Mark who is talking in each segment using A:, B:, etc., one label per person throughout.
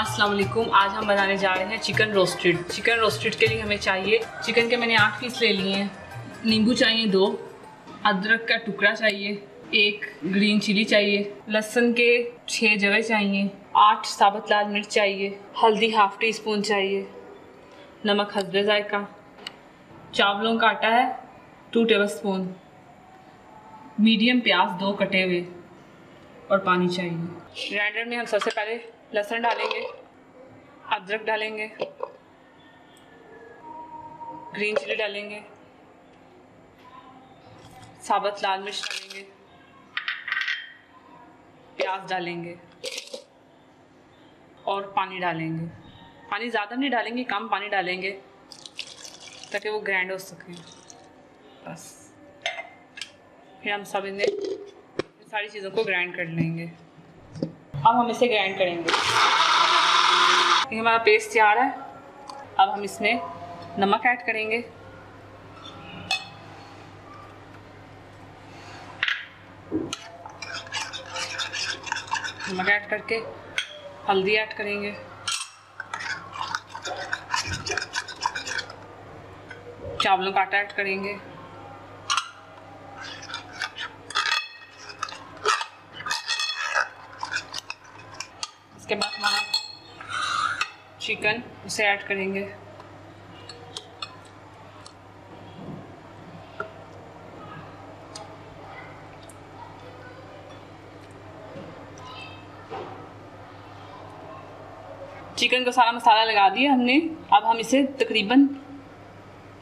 A: अस्सलाम वालेकुम। आज हम बनाने जा रहे हैं चिकन रोस्टेड। चिकन रोस्टेड के लिए हमें चाहिए चिकन के मैंने 8 पीस ले लिए हैं, नींबू चाहिए 2, अदरक का टुकड़ा चाहिए 1, ग्रीन चिली चाहिए, लहसुन के 6 जवे चाहिए, 8 साबुत लाल मिर्च चाहिए, हल्दी हाफ टी स्पून चाहिए, नमक हस्बे जायका, चावलों का आटा है 2 टेबल स्पून, मीडियम प्याज 2 कटे हुए और पानी चाहिए। ग्राइंडर में हम सबसे पहले लहसुन डालेंगे, अदरक डालेंगे, ग्रीन चिली डालेंगे, साबुत लाल मिर्च डालेंगे, प्याज डालेंगे और पानी डालेंगे। पानी ज़्यादा नहीं डालेंगे, कम पानी डालेंगे ताकि वो ग्राइंड हो सके। बस फिर हम सब इन्हें सारी चीज़ों को ग्राइंड कर लेंगे। अब हम इसे ग्राइंड करेंगे। ये हमारा पेस्ट तैयार है। अब हम इसमें नमक ऐड करेंगे, नमक ऐड करके हल्दी ऐड करेंगे, चावलों का आटा ऐड करेंगे, इसके बाद हमारा चिकन उसे ऐड करेंगे, चिकन को सारा मसाला लगा दिया हमने। अब हम इसे तकरीबन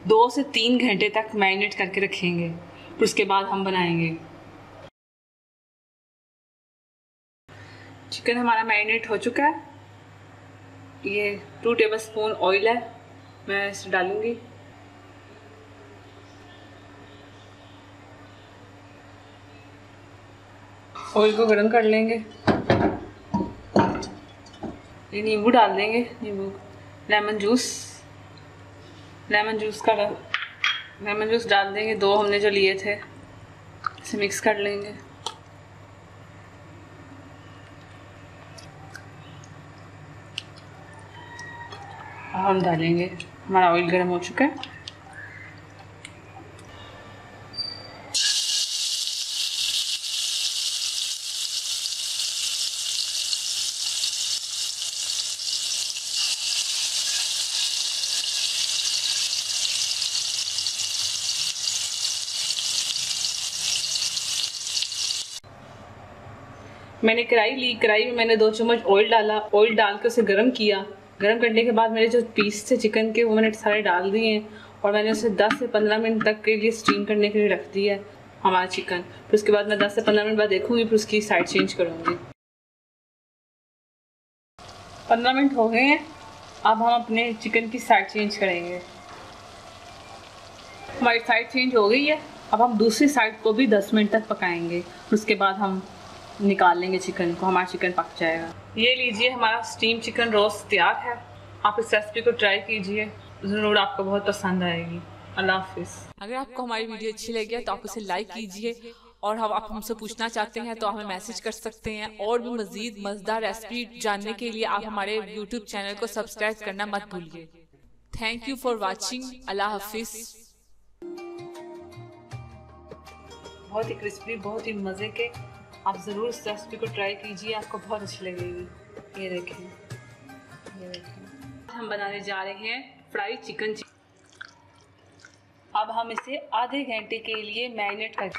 A: 2 से 3 घंटे तक मैरिनेट करके रखेंगे, फिर उसके बाद हम बनाएंगे। चिकन हमारा मैरिनेट हो चुका है। ये 2 टेबल स्पून ऑयल है, मैं इसे डालूंगी। ऑयल को गर्म कर लेंगे। ये नींबू डाल देंगे, नींबू लेमन जूस डाल देंगे। 2 हमने जो लिए थे, इसे मिक्स कर लेंगे। हम डालेंगे, हमारा ऑयल गर्म हो चुका है। मैंने कढ़ाई ली, कढ़ाई में मैंने 2 चम्मच ऑयल डाला। ऑयल डाल के उसे गर्म किया। गर्म करने के बाद मेरे जो पीस थे चिकन के वो मैंने सारे डाल दिए हैं और मैंने उसे 10 से 15 मिनट तक के लिए स्टीम करने के लिए रख दिया है हमारा चिकन। फिर उसके बाद मैं 10 से 15 मिनट बाद देखूंगी, फिर उसकी साइड चेंज करूंगी। 15 मिनट हो गए हैं। अब हम अपने चिकन की साइड चेंज करेंगे। हमारी साइड चेंज हो गई है। अब हम दूसरी साइड को भी 10 मिनट तक पकाएंगे, फिर उसके बाद हम निकाल लेंगे चिकन को, हमारा चिकन पक जाएगा। ये लीजिए, हमारा स्टीम चिकन रोस्ट तैयार है। आप इस रेसिपी को ट्राई कीजिए, ज़रूर आपको बहुत पसंद आएगी। अल्लाह हाफिज़।
B: अगर आपको हमारी वीडियो अच्छी लगी है तो आप उसे लाइक कीजिए और हम आप हमसे पूछना चाहते हैं तो हमें मैसेज कर सकते हैं। और भी मजीद मज़ेदार रेसिपी जानने के लिए आप हमारे YouTube चैनल को सब्सक्राइब करना मत भूलिए। Thank you for watching. अल्लाह हाफिज़।
A: बहुत ही क्रिस्पी, बहुत ही मज़े के। आप ज़रूर इस रेसिपी को ट्राई कीजिए, आपको बहुत अच्छी लगेगी। ये देखें, ये देखें। हम बनाने जा रहे हैं फ्राई चिकन। अब हम इसे आधे घंटे के लिए मैरिनेट कर